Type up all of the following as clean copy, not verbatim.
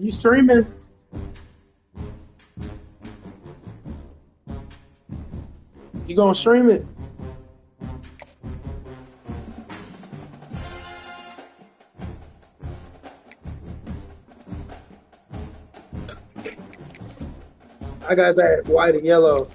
You streaming? You gonna stream it? I got that white and yellow.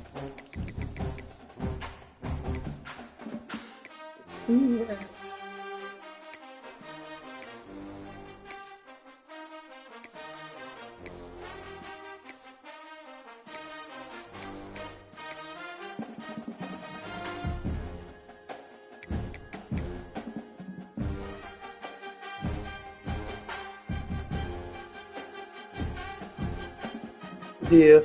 Yeah.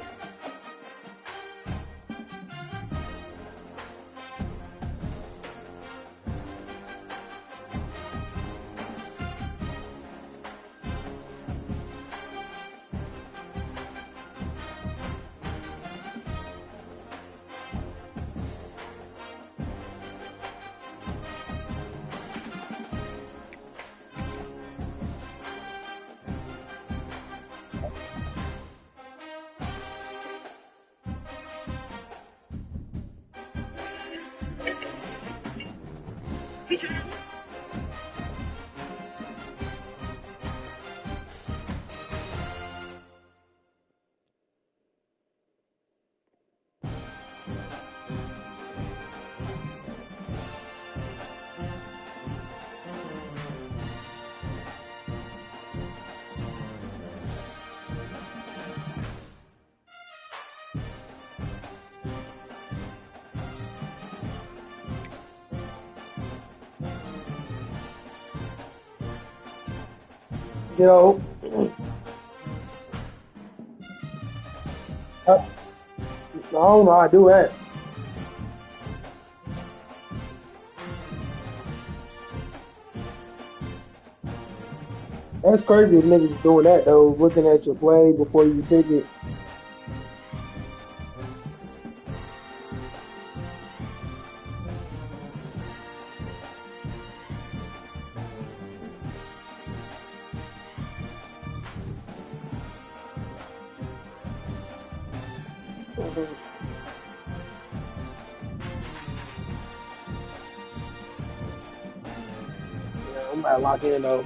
Yo. I don't know how to do that. That's crazy if niggas doing that though, looking at your play before you pick it. Yeah, I'm about to lock in though.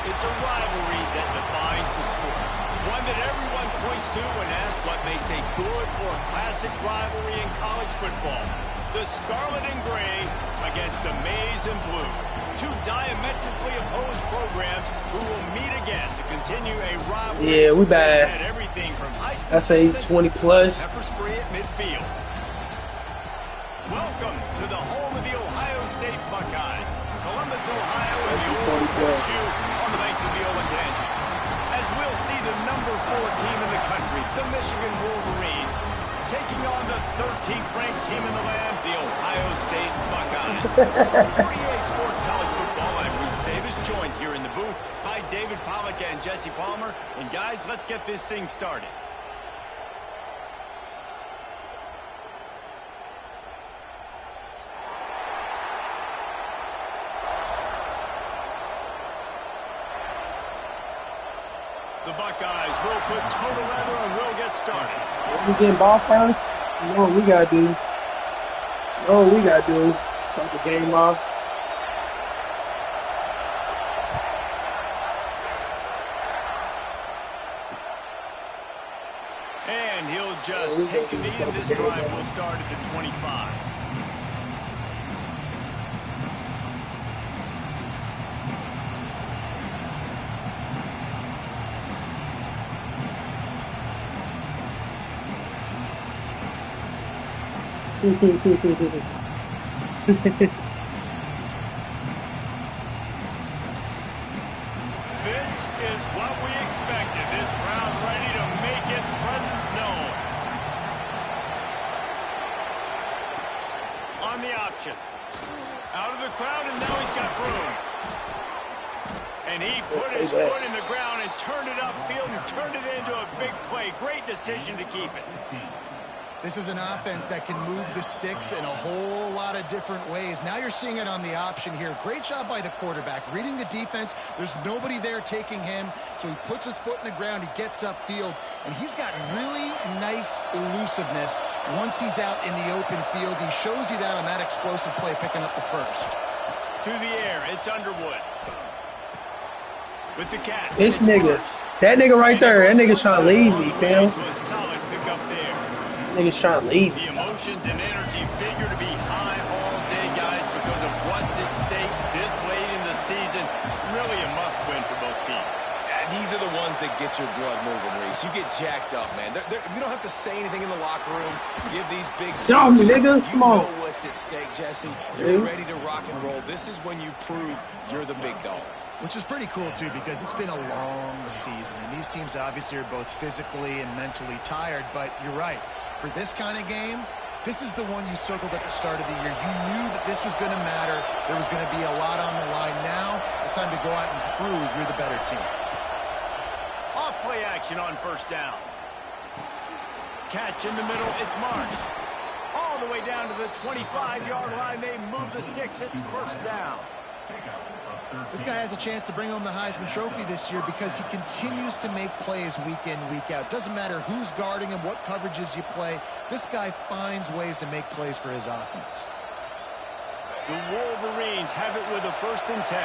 It's a rivalry that defines the sport. One that everyone points to when asked what makes a good or classic rivalry in college football. The Scarlet and Gray against the Maize and Blue. Two diametrically opposed programs who will meet again to continue a rivalry. Yeah, we bad. Everything from high school I say 20 plus. pepper spray at midfield. Welcome to the home of the Ohio State Buckeyes. Columbus, Ohio, and the Old Horseshoe on the banks of the Ncaa. As we'll see the number 4 team in the country, the Michigan Wolverines, taking on the 13th ranked team in the land, the Ohio State Buckeyes. 48 Sports College Football, I'm Reese Davis, joined here in the booth by David Pollack and Jesse Palmer. And guys, let's get this thing started. The Buckeyes will put total leather and we'll get started. We getting ball first? You know what we gotta do. Start the game off. And he'll just take a knee, and this drive will start at the 25. This is what we expected. This crowd ready to make its presence known. the option. Out of the crowd, and now he's got room. And he put his foot in the ground and turned it upfield and turned it into a big play. Great decision to keep it. This is an offense that can move the sticks in a whole lot of different ways. Now you're seeing it on the option here. Great job by the quarterback. Reading the defense, there's nobody there taking him, so he puts his foot in the ground, he gets upfield, and he's got really nice elusiveness once he's out in the open field. He shows you that on that explosive play, picking up the first. To the air, it's Underwood. With the catch. This nigga. That nigga right there. That nigga's trying to leave me, fam. Solid pickup there. Nigga's trying to leave me. The emotions and energy figure to be high all day, guys, because of what's at stake this late in the season. Really a must-win for both teams. These are the ones that get your blood moving, Reese. You get jacked up, man. You don't have to say anything in the locker room. Give these big Show me, nigga. Come on. You know what's at stake, Jesse. You're ready to rock and roll. This is when you prove you're the big dog. Which is pretty cool, too, because it's been a long season. And these teams obviously are both physically and mentally tired, but you're right. For this kind of game, this is the one you circled at the start of the year. You knew that this was going to matter. There was going to be a lot on the line. Now it's time to go out and prove you're the better team. Off play action on first down. Catch in the middle. It's Marsh. All the way down to the 25-yard line. They move the sticks. It's first down. This guy has a chance to bring home the Heisman Trophy this year because he continues to make plays week in, week out. Doesn't matter who's guarding him, what coverages you play. This guy finds ways to make plays for his offense. The Wolverines have it with a 1st and 10.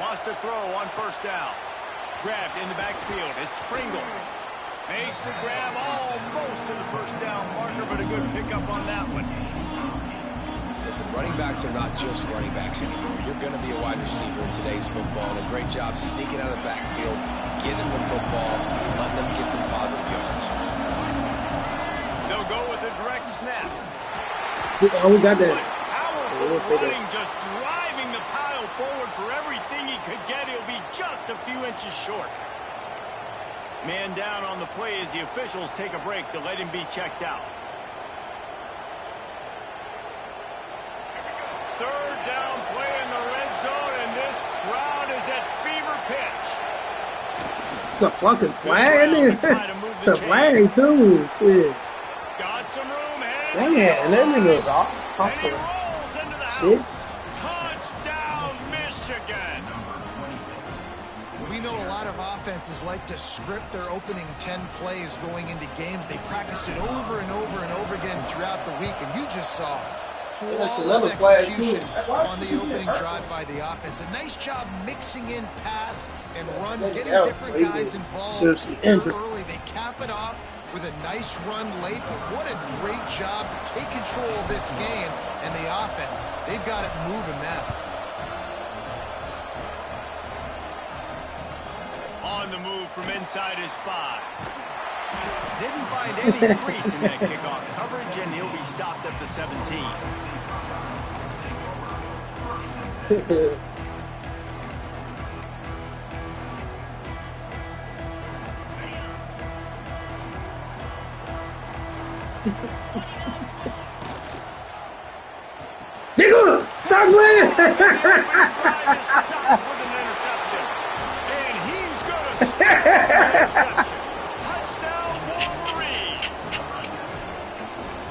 Lost a throw on first down. Grabbed in the backfield. It's Pringle. Makes the grab almost to the first down marker, but a good pickup on that one. Listen, running backs are not just running backs anymore. You're going to be a wide receiver in today's football, and a great job sneaking out of the backfield, getting them the football, letting them get some positive yards. They'll go with a direct snap. Oh, we got that. Powerful running, just driving the pile forward for everything he could get. He'll be just a few inches short. Man down on the play as the officials take a break to let him be checked out. 3rd down play in the red zone, and this crowd is at fever pitch. It's a fucking flag in there. It's a flag, too. Shit. Got some room. Man, that nigga was off. And he rolls into the Shit. house. Touchdown, Michigan. We know a lot of offenses like to script their opening 10 plays going into games. They practice it over and over and over again throughout the week, and you just saw flawless execution on the opening drive by the offense. A nice job mixing in pass and run, getting different guys involved early. They cap it off with a nice run late, but what a great job to take control of this game. And the offense, they've got it moving now. On the move from inside his 5. Didn't find any crease in that kickoff coverage, and he'll be stopped at the 17. Nigga, stop playing. Stopped with an interception. And he's going to score the interception. Touchdown, Wolverines.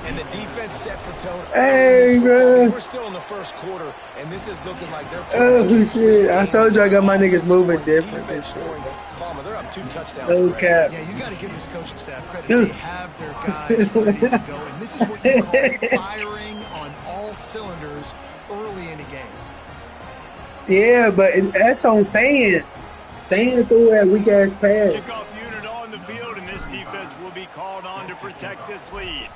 And the defense sets the tone. Hey, bro. We're still in the first quarter, and this is looking like they're... Oh, shit. I told you I got my niggas moving different. Defense scoring. Palmer, they're up 2 touchdowns. No cap. Yeah, you got to give this coaching staff credit. They have their guys ready to go, and this is what you call firing on all cylinders early in the game. Yeah, but that's what I'm saying. Saying through that weak-ass pass. Kickoff unit on the field, and this defense will be called on to protect this lead.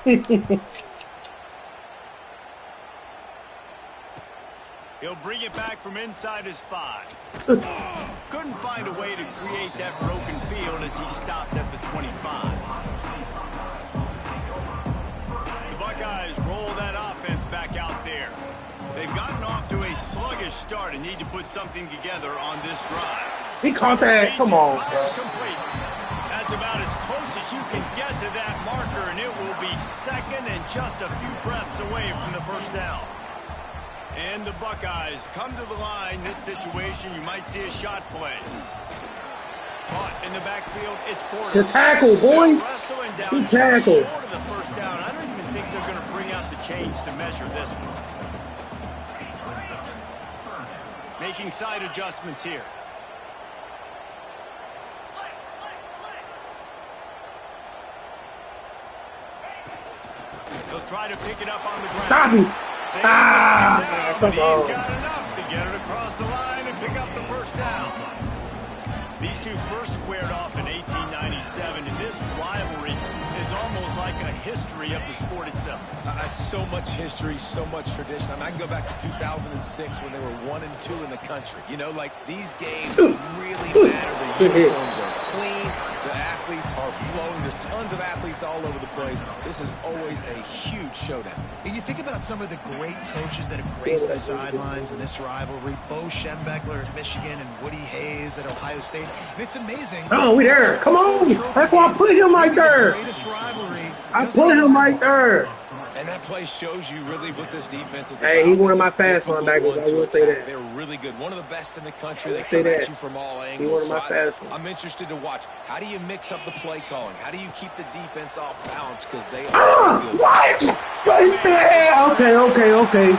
He'll bring it back from inside his 5. Couldn't find a way to create that broken field as he stopped at the 25. The Buckeyes roll that offense back out there. They've gotten off to a sluggish start and need to put something together on this drive. He caught that. Come on, bro. Complete. That's about as close as you can get to that marker, and it will be second and just a few breaths away from the first down. And the Buckeyes come to the line. This situation, you might see a shot play. Caught in the backfield, it's Porter. The tackle, boy. He tackled. Short of the first down. I don't even think they're going to bring out the chains to measure this one. Making side adjustments here. They'll try to pick it up on the ground. Stop him. Come he's on. got enough to get it across the line and pick up the first down. These two first squared off in 1897, and this rivalry is almost like a history of the sport itself. So much history, so much tradition. I mean, I can go back to 2006 when they were 1-2 in the country. You know, like, these games really matter. The uniforms are clean. The athletes are flowing. There's tons of athletes all over the place. This is always a huge showdown. And you think about some of the great coaches that have graced the sidelines in this rivalry. Bo Schembechler at Michigan and Woody Hayes at Ohio State. And it's amazing. Oh, we there. Come on. That's why I put him right there. I put him right there. And that play shows you really what this defense is about. Hey, he one of my fast linebackers. I will say that. They're really good. One of the best in the country. They say come at that. you from all He angles. one of my fast ones. I'm interested to watch. How do you mix up the play calling? How do you keep the defense off balance? Because they are good. What? Yeah, okay. Okay.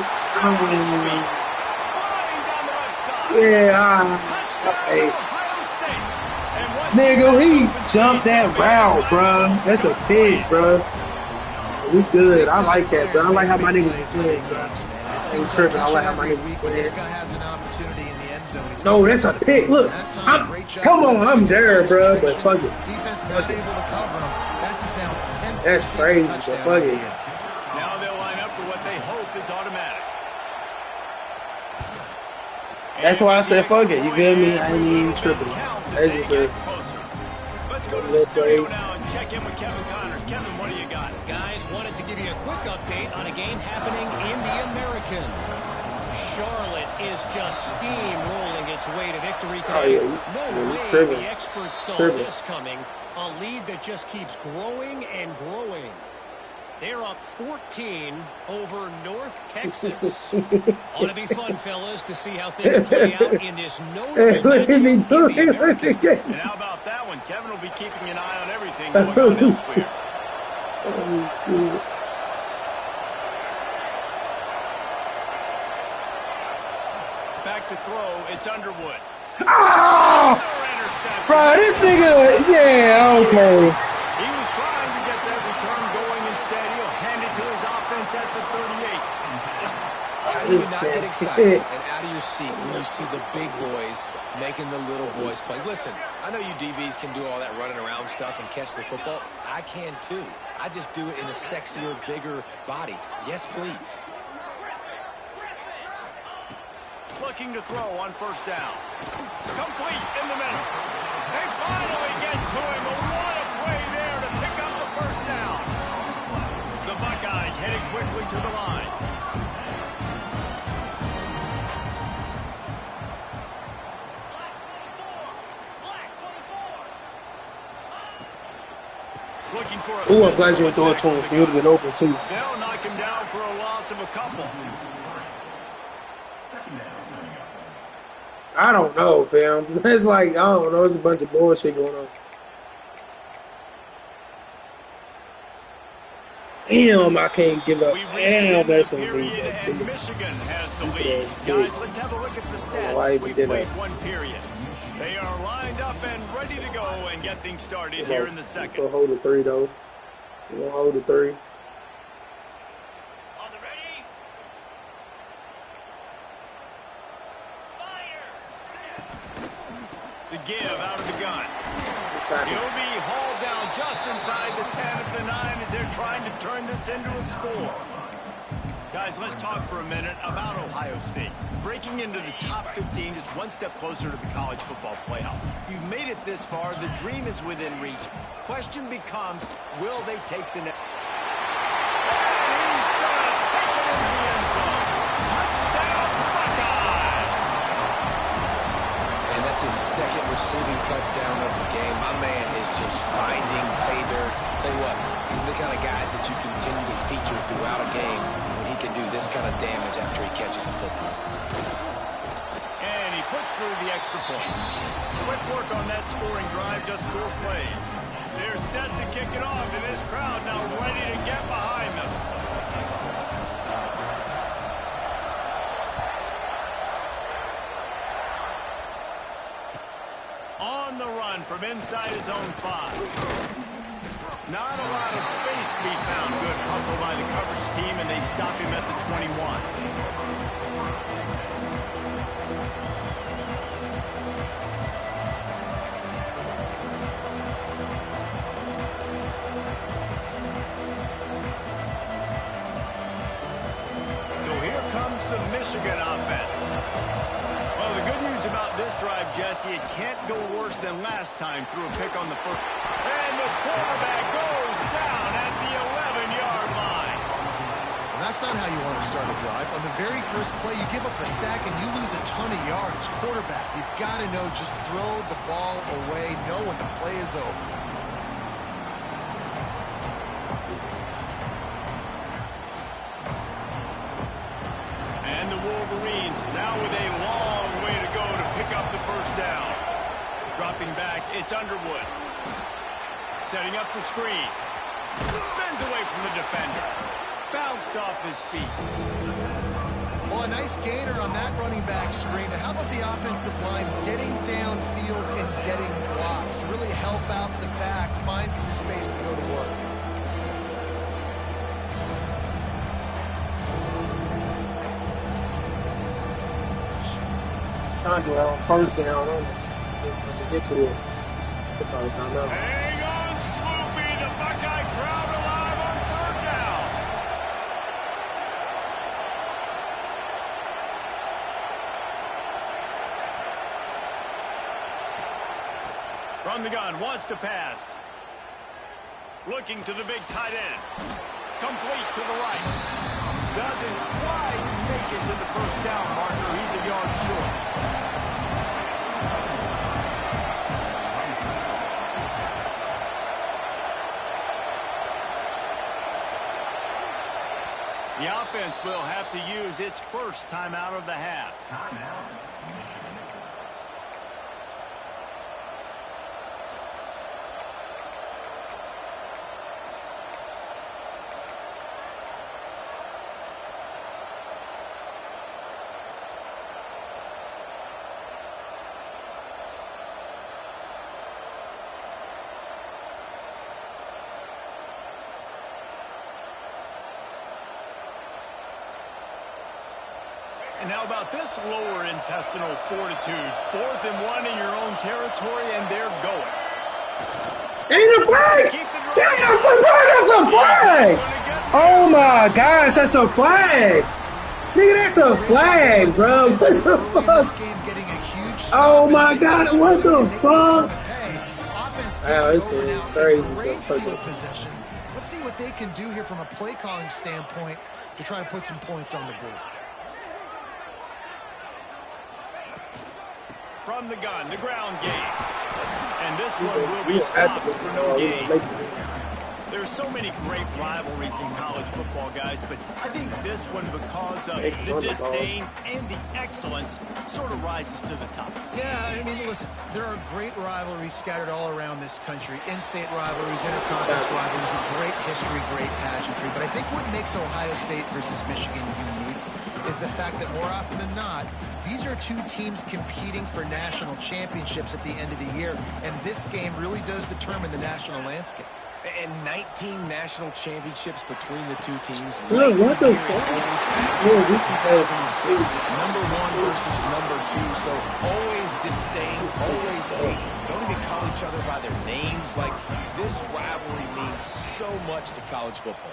Nigga, he jumped that route, bruh. That's a pig, bruh. We good. I like that, bro. I like how my niggas is playing, bro. I ain't tripping. I like how my niggas is playing. This guy has an opportunity in the end zone. No, that's a pick. Look, come on, I'm there, bro. But fuck it. Defense not able to cover him. That's his now 10th. That's crazy, but fuck it. Now they'll line up for what they hope is automatic. That's why I said fuck it. You feel me? I ain't even tripping. That's just a Let's go to the studio now and check in with Kevin Connors. Kevin, what do you got? Guys, wanted to give you a quick update on a game happening in the American. Charlotte is just steamrolling its way to victory today. No way the experts saw this coming. A lead that just keeps growing and growing. They're up 14 over North Texas. Ought to be fun, fellas, to see how things play out in this notable matchup in the American. And how about that one? Kevin will be keeping an eye on everything going on elsewhere. Oh, shit. Back to throw, it's Underwood. Ah! Bro, this nigga, yeah, okay. He was trying to get that return going instead. He'll hand it to his offense at the 38. How do you not get excited and out of your seat when you see the big boys making the little boys play? Listen, I know you DBs can do all that running around stuff and catch the football. I can too. I just do it in a sexier, bigger body. Yes, please. Looking to throw on first down. Complete in the middle. They finally get to him. But what a play there to pick up the first down. The Buckeyes heading quickly to the line. Looking for a Ooh, I'm glad you didn't throw it to him. He would have been open, too. They'll knock him down for a loss of a couple. I don't know, fam. It's like, I don't know. It's a bunch of bullshit going on. Damn, I can't give up. Damn, that's on me. And Michigan has the lead. Guys, let's have a look at the stats. We played one period. They are lined up and ready to go and get things started here in the second. We'll hold the 3, though. We'll hold the 3. The give out of the gun. He'll be hauled down just inside the 10 at the 9 as they're trying to turn this into a score. Guys, let's talk for a minute about Ohio State. Breaking into the top 15 is one step closer to the college football playoff. You've made it this far. The dream is within reach. Question becomes, will they take the next? He's going to take it into the end zone. Touchdown, Buckeyes! And that's his second receiving touchdown of the game. My man is just finding pay dirt. Tell you what, these are the kind of guys that you continue to feature throughout a game when he can do this kind of damage after he catches the football. And he puts through the extra point. Quick work on that scoring drive, just 4 plays. They're set to kick it off, and this crowd now ready to get behind them. On the run from inside his own 5. Not a lot of space to be found. Good hustle by the coverage team, and they stop him at the 21. So here comes the Michigan offense. Well, the good news about this drive, Jesse, it can't go worse than last time through a pick on the first. And the quarterback goes down at the 11-yard line. And that's not how you want to start a drive. On the very first play, you give up a sack and you lose a ton of yards. Quarterback, you've got to know, just throw the ball away, know when the play is over. And the Wolverines now with a long way to go to pick up the first down. Dropping back, it's Underwood. Setting up the screen. Spins away from the defender. Bounced off his feet. Well, a nice gainer on that running back screen. How about the offensive line getting downfield and getting blocks to really help out the back, find some space to go to work? Sandra on first down. Get to it. Timeout. Hang on, Swoopy. The Buckeye crowd alive on 3rd down. From the gun, wants to pass. Looking to the big tight end. Complete to the right. Doesn't quite make it to the first down marker. He's a yard short. The offense will have to use its first timeout of the half. And how about this lower intestinal fortitude? 4th and 1 in your own territory, and they're going. Ain't a flag! Ain't a flag! That's a flag! Oh my gosh, that's a flag! Nigga, that's a flag, bro. What the fuck? Oh my god, what the fuck? Wow, this game is crazy. Let's see what they can do here from a play calling standpoint to try to put some points on the board. From the gun, the ground game. And this one will be stopped for no gain. There's so many great rivalries in college football, guys, but I think this one, because of the disdain and the excellence, sort of rises to the top. Yeah, I mean, listen, there are great rivalries scattered all around this country. In-state rivalries, interconference rivalries, a great history, great pageantry. But I think what makes Ohio State versus Michigan unique is the fact that more often than not, these are two teams competing for national championships at the end of the year, and this game really does determine the national landscape. And 19 national championships between the two teams. Bro, what the fuck? 2006, number 1 versus number 2. So always disdain, always hate. Don't even call each other by their names. Like, this rivalry means so much to college football.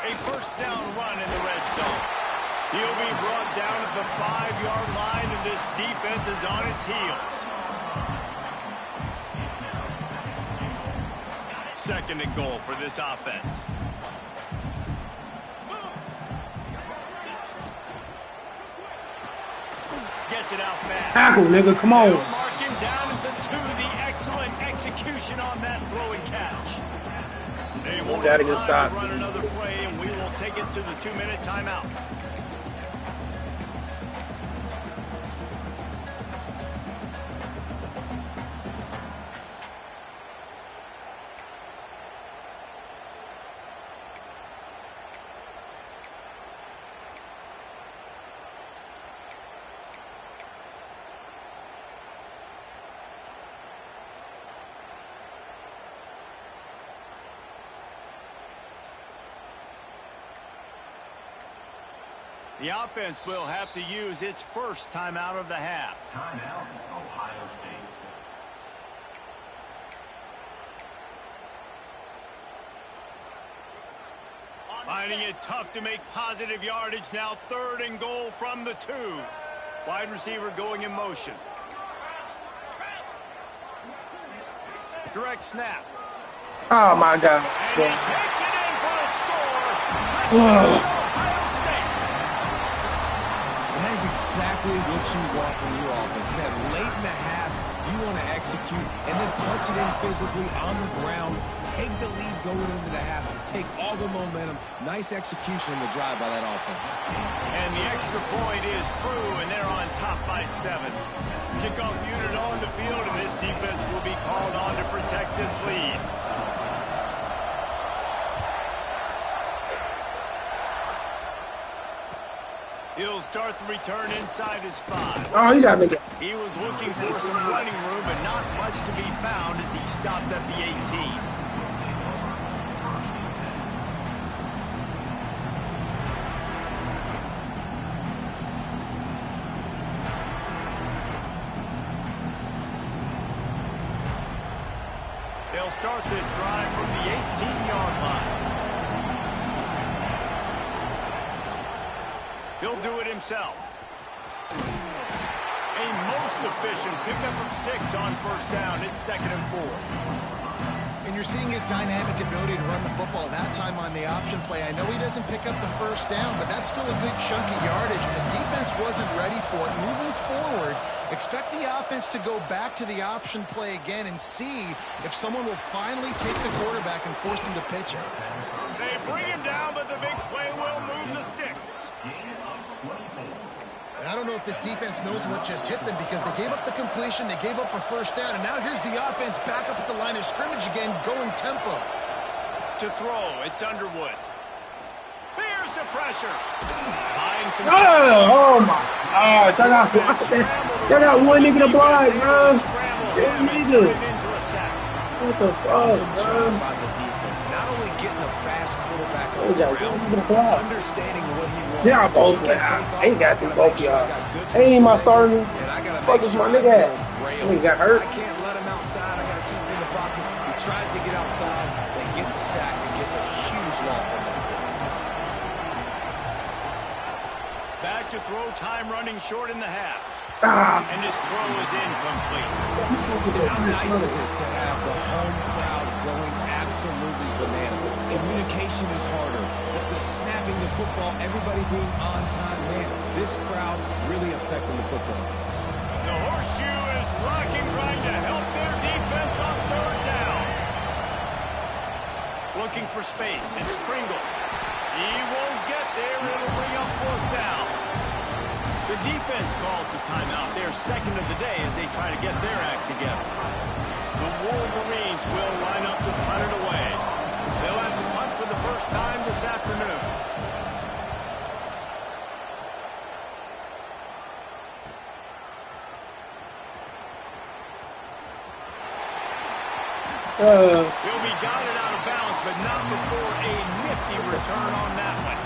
A first down run in the red zone. He'll be brought down at the 5-yard line, and this defense is on its heels. 2nd and goal for this offense. Gets it out fast. Tackle, nigga. Come on. They'll mark him down at the 2. The excellent execution on that throw and catch. They won't have time to run another play, and we will take it to the 2-minute timeout. The offense will have to use its first timeout of the half. Timeout, Ohio State. Finding it tough to make positive yardage now. 3rd and goal from the 2. Wide receiver going in motion. Direct snap. Oh, my God. And he takes it in for a score. Touchdown, Ohio State. And that's exactly what you want from your offense. Man, late in the half, you want to execute and then punch it in physically on the ground. Take the lead going into the half. Take all the momentum. Nice execution in the drive by that offense. And the extra point is true, and they're on top by 7. Kickoff unit on the field, and this defense will be called on to protect this lead. He'll start the return inside his 5. Oh, you got me. He was looking for some running room, but not much to be found as he stopped at the 18. They'll start this drive from the 18-yard line. He'll do it himself. A most efficient pickup of 6 on first down. It's 2nd and 4. And you're seeing his dynamic ability to run the football that time on the option play. I know he doesn't pick up the first down, but that's still a good chunk of yardage, and the defense wasn't ready for it. Moving forward, expect the offense to go back to the option play again and see if someone will finally take the quarterback and force him to pitch it. They bring him down, but the big play will move the sticks. And I don't know if this defense knows what just hit them because they gave up the completion, they gave up a first down, and now here's the offense back up at the line of scrimmage again, going tempo. To throw, it's Underwood. Here's the pressure. Oh my gosh, I got one nigga to block, bro. One nigga. What the fuck, bro? By the defense, not only getting a fast quarterback on the ground, understanding what he wants. Yeah, both. I ain't got these both y'all. Ain't my starting. Fuck is my nigga at? He got hurt. I can't let him outside. I got to keep him in the pocket. He tries to get outside. They get the sack and get the huge loss on that play. Back to throw, time running short in the half. Ah. And his throw is incomplete. How nice is it to have the home crowd going absolutely bananas? Communication is harder, but the snapping the football, everybody being on time, man, this crowd really affecting the football game. The horseshoe is rocking, trying to help their defense on 3rd down. Looking for space, it's Pringle. He won't get there, it'll bring up 4th down. The defense calls the timeout, their 2nd of the day as they try to get their act together. The Wolverines will line up to punt it away. They'll have to punt for the first time this afternoon. He'll be guided out of bounds, but not before a nifty return on that one.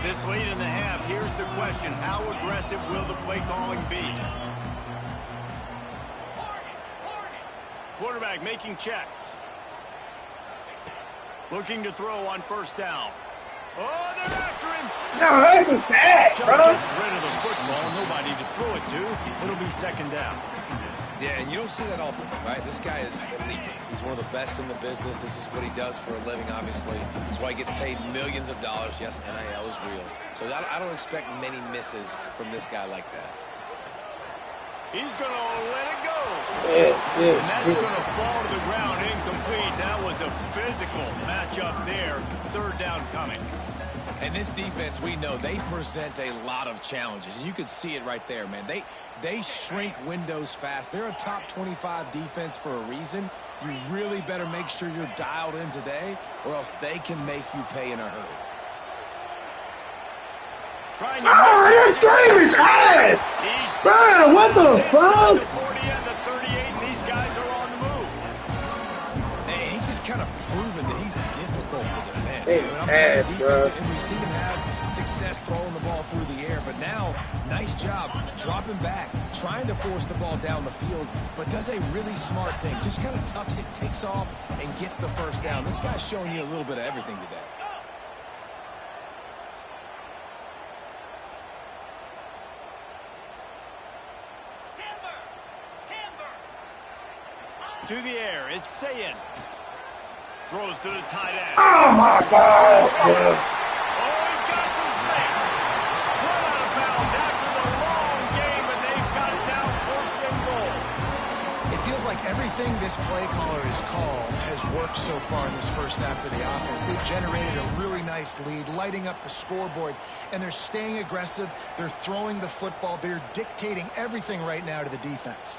This late in the half, here's the question. How aggressive will the play calling be? Quarterback making checks. Looking to throw on 1st down. Oh, they're after him. No, that's a sack, Just bro. gets rid of the football. Nobody to throw it to. It'll be 2nd down. Yeah, and you don't see that often, right? This guy is elite. He's one of the best in the business. This is what he does for a living, obviously. That's why he gets paid millions of dollars. Yes, NIL is real. So I don't expect many misses from this guy like that. He's going to let it go. Yes, yes, and that's yes. going to fall to the ground incomplete. That was a physical matchup there. Third down coming. And this defense, we know, they present a lot of challenges. And you can see it right there, man. They shrink windows fast. They're a top 25 defense for a reason. You really better make sure you're dialed in today, or else they can make you pay in a hurry. Oh, this game is ass! Bro, what the fuck? The 40 and the 38, and these guys are on the move. Hey, he's just kind of proven that he's difficult to defend. It's ass, bro. And we've seen him have success throwing the ball through the air, but now, nice job dropping back, trying to force the ball down the field, but does a really smart thing. Just kind of tucks it, takes off, and gets the first down. This guy's showing you a little bit of everything today. To the air, it's Sayin. Throws to the tight end. Oh my God! Oh, he's got some space. Run out of bounds after the long game, and they've got it down first and goal. It feels like everything this play caller has called has worked so far in this first half for the offense. They've generated a really nice lead, lighting up the scoreboard, and they're staying aggressive. They're throwing the football. They're dictating everything right now to the defense.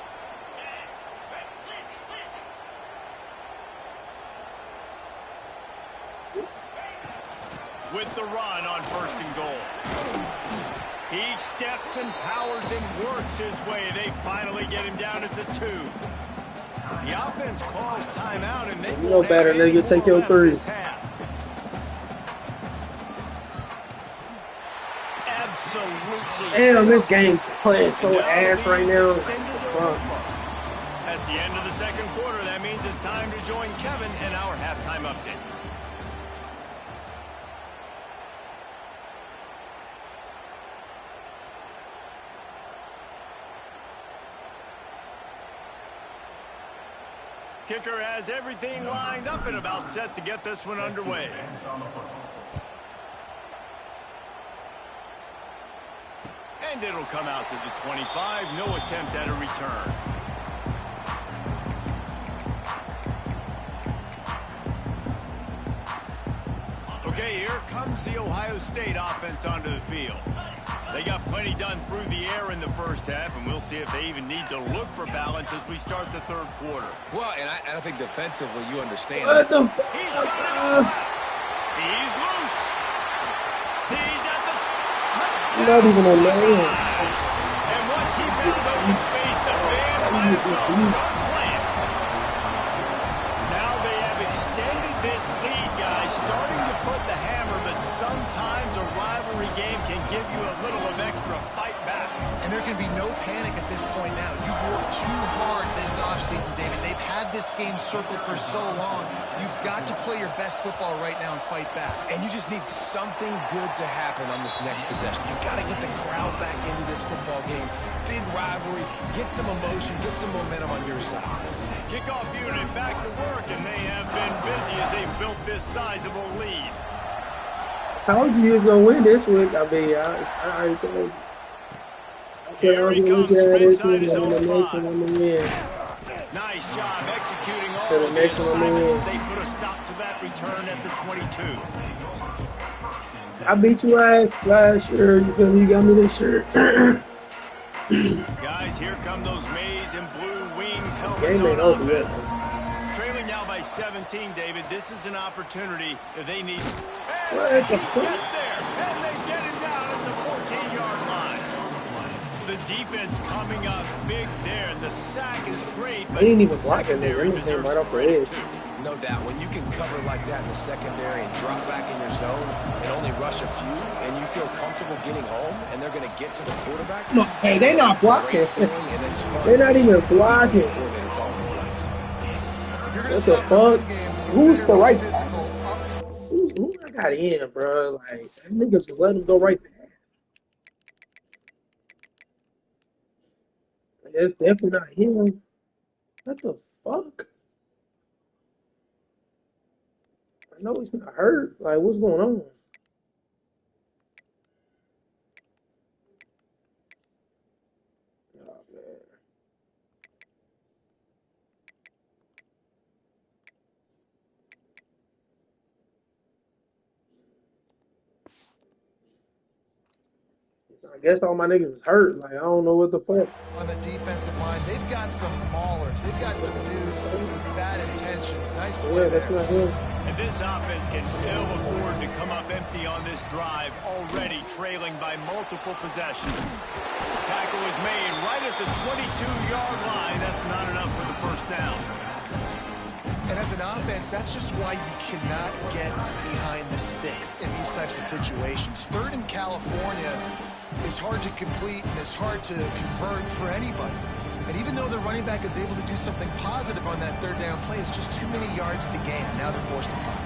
With the run on first and goal. He steps and powers and works his way. They finally get him down at the 2. The offense calls timeout, and they You know better than you take your 3. Absolutely. Damn, this game's playing so ass right now. Fuck. That's the end of the second quarter. That means it's time to join Kevin in our halftime update. Kicker has everything lined up and about set to get this one underway. And it'll come out to the 25. No attempt at a return. Okay, here comes the Ohio State offense onto the field. They got plenty done through the air in the first half, and we'll see if they even need to look for balance as we start the third quarter. Well, and I think defensively, you understand. What the fuck? He's got it. He's loose. He's at the touchdown. Not even a man. And once he found open space, the band might as well start playing. Now they have extended this lead, guys, starting to put the hammer, but sometimes a rivalry game can give you a little of extra fight back. And there can be no panic at this point now. You've worked too hard this offseason, David. They've had this game circled for so long. You've got to play your best football right now and fight back. And you just need something good to happen on this next possession. You got to get the crowd back into this football game. Big rivalry. Get some emotion. Get some momentum on your side. Kickoff unit back to work, and they have been busy as they built this sizable lead. Told you he was gonna win this week. I mean, I already told you. I said I was gonna win this week, and the next one I'm gonna win. Nice job executing all So the of the next one I'm gonna assignments as win. they put a stop to that return at the 22. I beat you last year. You feel me? You got me this year. Guys, here come those maize and blue winged helmets Game ain't on over yet. offense. Trailing now by 17, David. This is an opportunity that they need. And What he the fuck? gets there, and they get him down at the 14-yard line. The defense coming up big there, and the sack is great. But They ain't even the blocking it. secondary They came deserves right some off the credit, edge. too. No doubt. When you can cover like that in the secondary and drop back in your zone and only rush a few, and you feel comfortable getting home, and they're going to get to the quarterback. No, hey, they not blocking. Great feeling, and it's fun. They're not even blocking. Defensive coordinator calling the plays. You're gonna What the stop fuck? the game Who's with the a right physical up. Who I got in, bro? Like, that niggas just let him go right past. It's definitely not him. What the fuck? I know he's not hurt. Like, what's going on? Oh, man. I guess all my niggas is hurt. Like, I don't know what the fuck. On the defensive line, they've got some maulers. They've got some dudes with bad intentions. Nice play. Yeah, that's not him. And this offense can ill afford to come up empty on this drive, already trailing by multiple possessions. Tackle is made right at the 22-yard line. That's not enough for the first down. And as an offense, that's just why you cannot get behind the sticks in these types of situations. Third in California is hard to complete and it's hard to convert for anybody. And even though the running back is able to do something positive on that third down play, it's just too many yards to gain, and now they're forced to punt.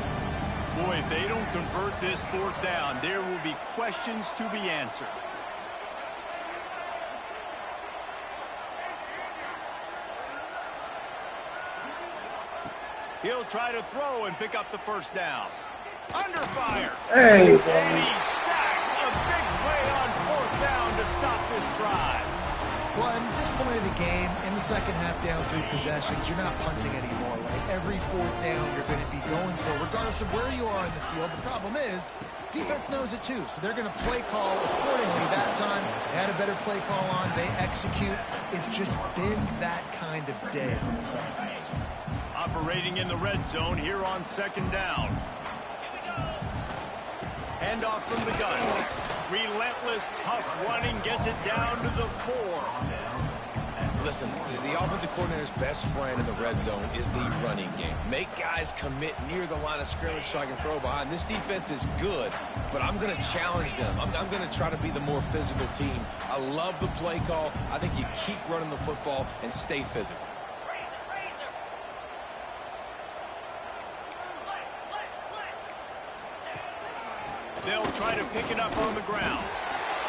Boy, if they don't convert this fourth down, there will be questions to be answered. He'll try to throw and pick up the first down. Under fire. Hey, and he's sacked. A big play on fourth down to stop this drive. Well, at this point of the game, in the second half, down 3 possessions, you're not punting anymore, right? Every fourth down you're going to be going for, regardless of where you are in the field. The problem is, defense knows it too, so they're going to play call accordingly. That time, they had a better play call on. They execute. It's just been that kind of day for this offense. Operating in the red zone here on second down. Handoff from the gun. Relentless, tough running gets it down to the 4. Listen, the offensive coordinator's best friend in the red zone is the running game. Make guys commit near the line of scrimmage so I can throw behind. This defense is good, but I'm going to challenge them. I'm going to try to be the more physical team. I love the play call. I think you keep running the football and stay physical. They'll try to pick it up on the ground.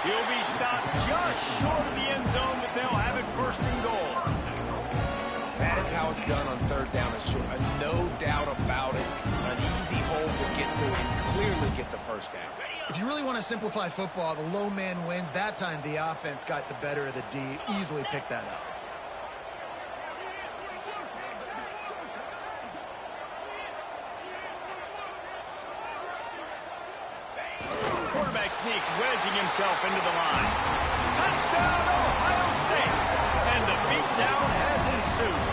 He'll be stopped just short of the end zone, but they'll have it first and goal. That is how it's done on third down and short. No doubt about it. An easy hole to get through and clearly get the first down. If you really want to simplify football, the low man wins. That time the offense got the better of the D. Easily picked that up. Quarterback sneak, wedging himself into the line. Touchdown, Ohio State! And the beatdown has ensued.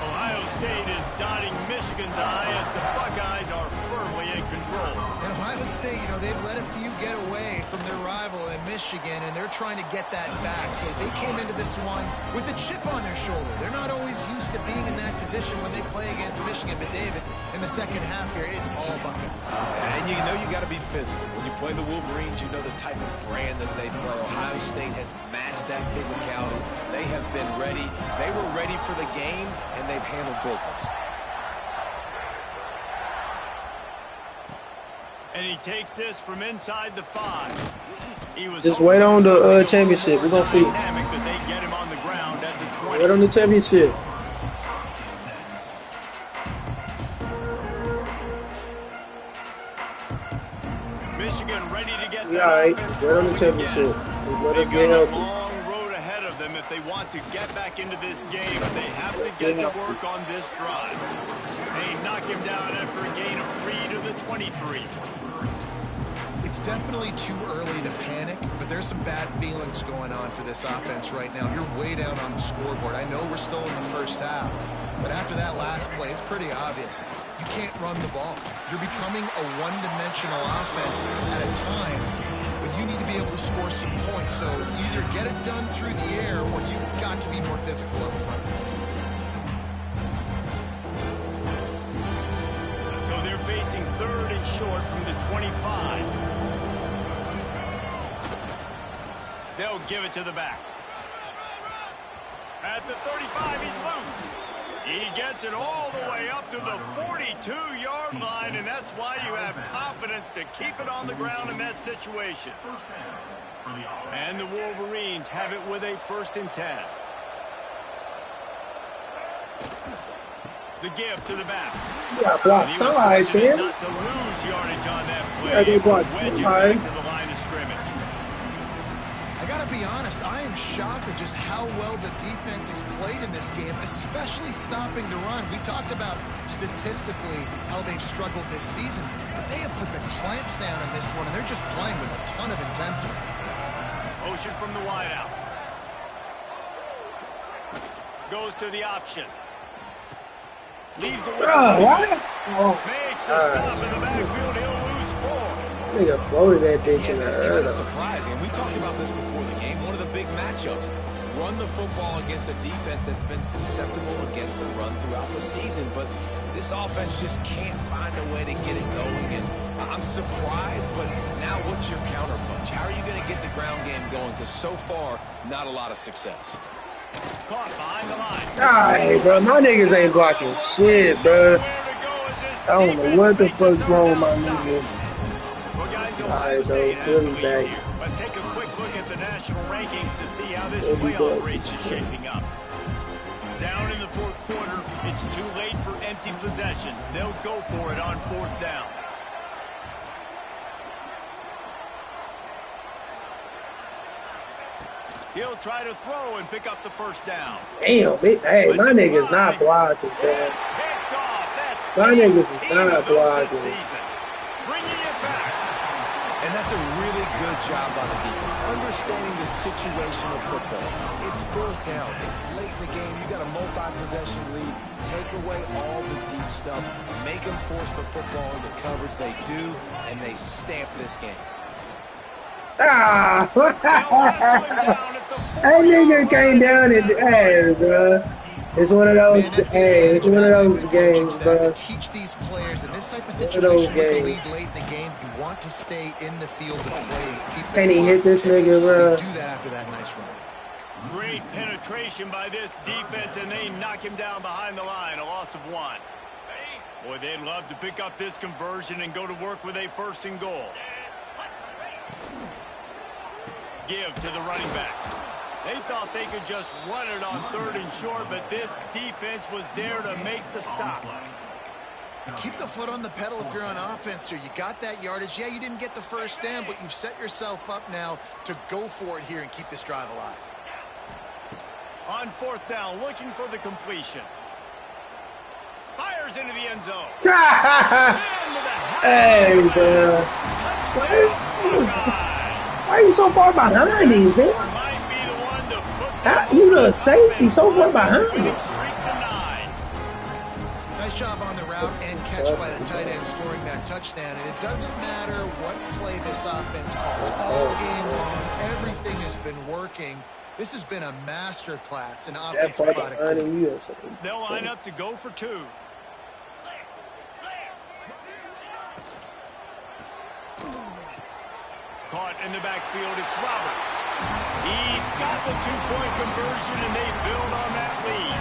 Ohio State is dotting Michigan's eye as the Buckeyes are firmly in control. And Ohio State, you know, they've let a few get away from their rival in Michigan, and they're trying to get that back. So they came into this one with a chip on their shoulder. They're not always used to being in that position when they play against Michigan. But, David, in the second half here, it's all Buckeyes. And you know you got to be physical. When you play the Wolverines, you know the type of brand that they play. Ohio State has matched that physicality. They have been ready. They were ready for the game, and they've handled business. And he takes this from inside the 5. He was just wait on the championship. We're going to see. That they get him on the ground at the 20. Wait on the championship. Michigan ready to get that right. Wait on the championship. They've got a long road ahead of them if they want to get back into this game. They have to get to work on this drive. They knock him down after a gain of 3 to the 23. It's definitely too early to panic, but there's some bad feelings going on for this offense right now. You're way down on the scoreboard. I know we're still in the first half, but after that last play, it's pretty obvious. You can't run the ball. You're becoming a one-dimensional offense at a time when you need to be able to score some points. So either get it done through the air or you've got to be more physical up front. So they're facing third and short from the 25. They'll give it to the back. At the 35, he's loose. He gets it all the way up to the 42-yard line, and that's why you have confidence to keep it on the ground in that situation. And the Wolverines have it with a 1st and 10. The give to the back. You got blocked side, man. Not to lose yardage on that play. Yeah, they blocked side. To the line of scrimmage. I gotta be honest, I am shocked at just how well the defense has played in this game, especially stopping the run. We talked about statistically how they've struggled this season, but they have put the clamps down in this one, and they're just playing with a ton of intensity. Motion from the wideout. Goes to the option. Leaves it with makes a stop in the backfield. He'll lose 4. Nigga floated that bitch in the That's air. kind of surprising. We talked about this before the game. One of the big matchups. Run the football against a defense that's been susceptible against the run throughout the season. But this offense just can't find a way to get it going. And I'm surprised, but now what's your counterpunch? How are you going to get the ground game going? Because so far, not a lot of success. Caught behind the line. Alright, bro. My niggas ain't blocking shit, bro. I don't know what the fuck's wrong with my niggas. Alright, though. Philly back. Let's take a quick look at the national rankings to see how this playoff race is shaping up. Down in the fourth quarter, it's too late for empty possessions. They'll go for it on 4th down. He'll try to throw and pick up the 1st down. Damn, hey, my niggas not blocking, man. My niggas is not blocking. Bringing it back. And that's a really good job by the defense, understanding the situation of football. It's 4th down. It's late in the game. You got a multi-possession lead. Take away all the deep stuff. Make them force the football into coverage. They do, and they stamp this game. Ah! That nigga came down and, hey, bro. It's one of those, hey, it's one of those games, bro. Teach these players in this type of situation with the lead late in the game, you want to stay in the field of play. Can he hit this nigga, bro? Do that after that nice run. Great penetration by this defense, and they knock him down behind the line. A loss of 1. Boy, they'd love to pick up this conversion and go to work with a 1st and goal. Give to the running back. They thought they could just run it on 3rd and short, but this defense was there to make the stop. Keep the foot on the pedal if you're on offense here. You got that yardage. Yeah, you didn't get the 1st down, but you've set yourself up now to go for it here and keep this drive alive. On 4th down, looking for the completion. Fires into the end zone. Hey, bro. Why are you so far behind these, man? How, you the safety so far behind me. Nice job on the route and catch by the tight end scoring that touchdown. And it doesn't matter what play this offense calls. All game long, everything has been working. This has been a master class in offensive productivity. They'll line up to go for 2. Caught in the backfield, it's Roberts. He's got the 2-point conversion, and they build on that lead.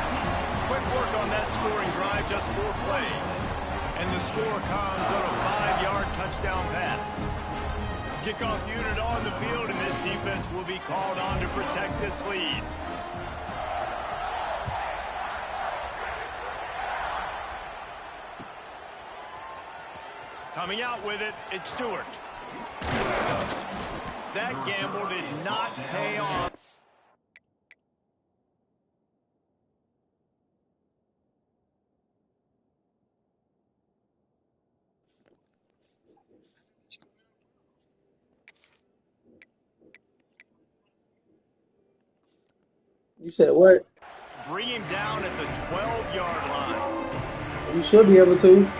Quick work on that scoring drive, just 4 plays. And the score comes on a 5-yard touchdown pass. Kickoff unit on the field, and this defense will be called on to protect this lead. Coming out with it, it's Stewart. That gamble did not pay off. You said what? Bring him down at the 12-yard line. You should be able to.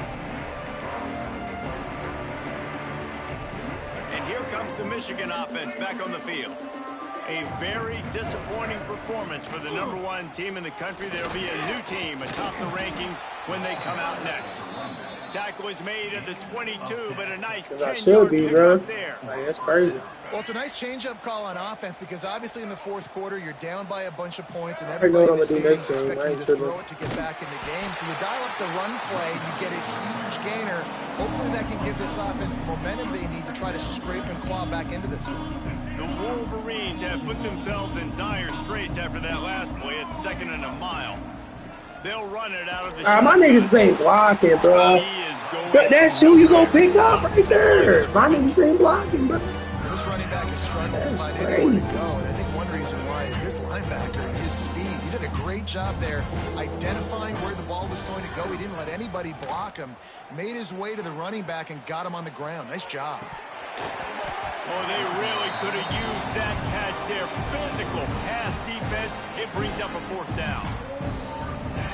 The Michigan offense back on the field. A very disappointing performance for the #1 team in the country. There'll be a new team atop the rankings when they come out next. Tackle is made at the 22, but a nice 10-yard pickup there. Like, that's crazy. Well, it's a nice change-up call on offense because obviously in the fourth quarter you're down by a bunch of points and everybody in the stadium is expecting you to throw it to get back in the game. So you dial up the run play, you get a huge gainer. Hopefully that can give this offense the momentum they need to try to scrape and claw back into this one. The Wolverines have put themselves in dire straits after that last play at 2nd and a mile. They'll run it out of the My niggas ain't blocking, bro. That's who you gonna pick up right there. My niggas ain't blocking, bro. This running back is struggling to find anywhere to go, and I think one reason why is this linebacker and his speed. He did a great job there identifying where the ball was going to go. He didn't let anybody block him. Made his way to the running back and got him on the ground. Nice job. Oh, they really could have used that catch there. Physical pass defense. It brings up a 4th down.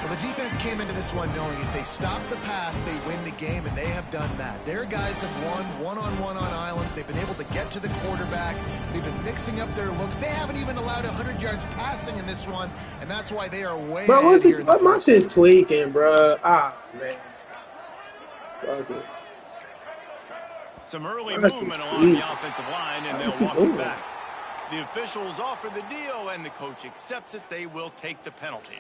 Well, the defense came into this one knowing if they stop the pass, they win the game, and they have done that. Their guys have won one-on-one on islands. They've been able to get to the quarterback. They've been mixing up their looks. They haven't even allowed 100 yards passing in this one, and that's why they are way ahead here. Bro, my shit's tweaking, bro. Ah, man. Fuck it. Some early movement along the offensive line, and they'll walk it back. The officials offer the deal, and the coach accepts it. They will take the penalty.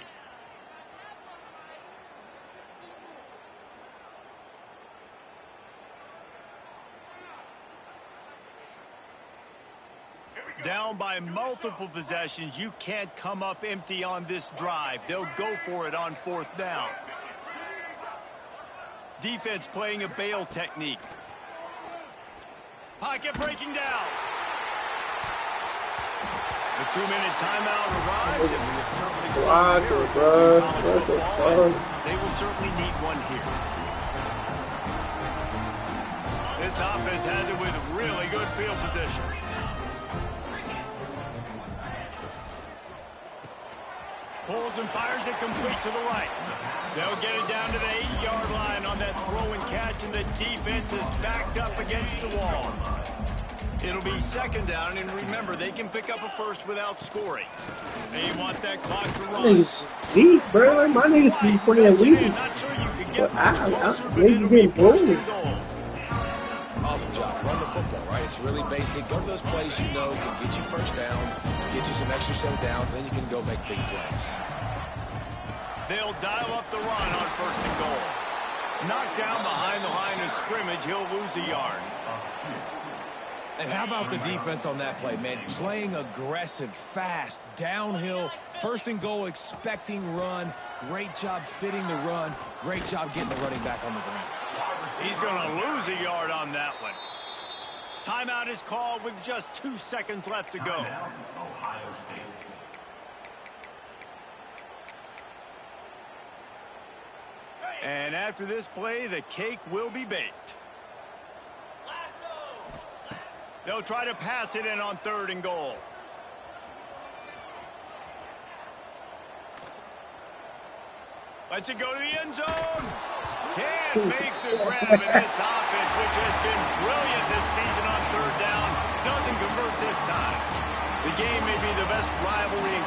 Down by multiple possessions, you can't come up empty on this drive. They'll go for it on 4th down. Defense playing a bail technique. Pocket breaking down. The 2-minute timeout arrives, and we have certainly seen miracles in college football, and they will certainly need one here. This offense has it with really good field position. Pulls and fires it complete to the right. They'll get it down to the 8-yard line on that throw and catch, and the defense is backed up against the wall. It'll be 2nd down, and remember, they can pick up a first without scoring. They want that clock to run. My niggas weak, bro. My niggas is playing weak. Not sure you could get Maybe getting bullied. Awesome job. Run the football, right? It's really basic. Go to those plays you know can get you first downs, get you some extra set of downs, then you can go make big plays. They'll dial up the run on 1st and goal. Knocked down behind the line of scrimmage, he'll lose a yard. And how about the defense on that play, man? Playing aggressive, fast, downhill, 1st and goal, expecting run. Great job fitting the run. Great job getting the running back on the ground. He's going to lose a yard on that one. Timeout is called with just 2 seconds left to go. And after this play, the cake will be baked. They'll try to pass it in on 3rd and goal. Lets it go to the end zone. Can't make the grab in this offense, which has been brilliant this season on 3rd down. Doesn't convert this time. The game may be the best rivalry in